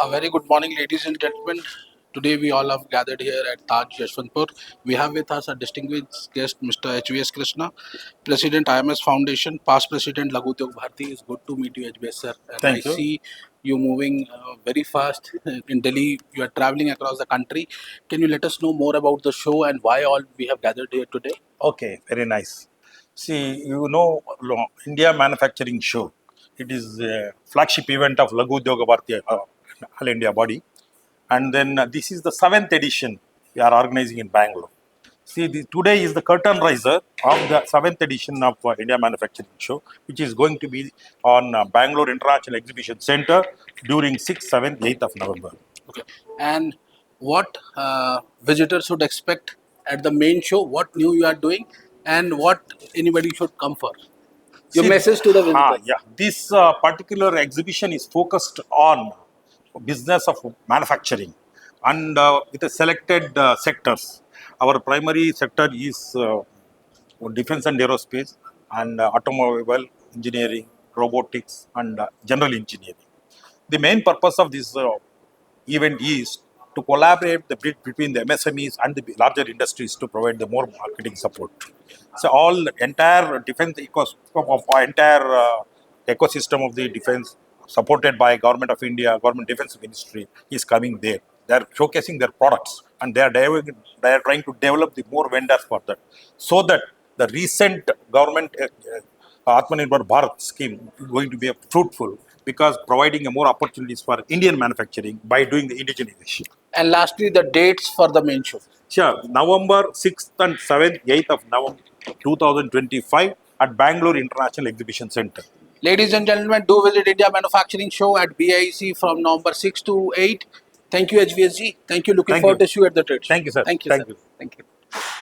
A very good morning, ladies and gentlemen. Today we all have gathered here at Taj Yeshwantpur. We have with us a distinguished guest, Mr. HVS Krishna, President IMS Foundation, past President Laghu Udyog Bharati. It's good to meet you, HVS sir. And Thank I you. see you moving very fast in Delhi. You are traveling across the country. Can you let us know more about the show and why all we have gathered here today? Okay, very nice. See, India Manufacturing Show. It is a flagship event of Laghu Udyoga Bharati, All India body. And then this is the 7th edition we are organizing in Bangalore. See, today is the curtain raiser of the 7th edition of India Manufacturing Show, which is going to be on Bangalore International Exhibition Center during 6th, 7th, 8th of November. Okay. And what visitors should expect at the main show? What new you are doing, and what anybody should come for? Your See, message to the visitors. yeah, this particular exhibition is focused on business of manufacturing and with a selected sectors. Our primary sector is defense and aerospace and automobile engineering, robotics and general engineering. The main purpose of this event is to collaborate between the MSMEs and the larger industries to provide the more marketing support. So all entire defense ecosystem of entire ecosystem of the defense supported by Government of India, Government Defense Ministry is coming there. They are showcasing their products and they are trying to develop the more vendors for that, so that the recent government Atmanirbhar Bharat scheme is going to be fruitful because providing a more opportunities for Indian manufacturing by doing the indigenization. And lastly, the dates for the main show. Sure, November 6th and 7th, 8th of November 2025 at Bangalore International Exhibition Center. Ladies and gentlemen, do visit India Manufacturing Show at BIC from November 6 to 8. Thank you, HVSG. Thank you. Looking Thank forward you. to see you at the trade show. Thank you, sir. Thank you, Thank sir. you. Thank you.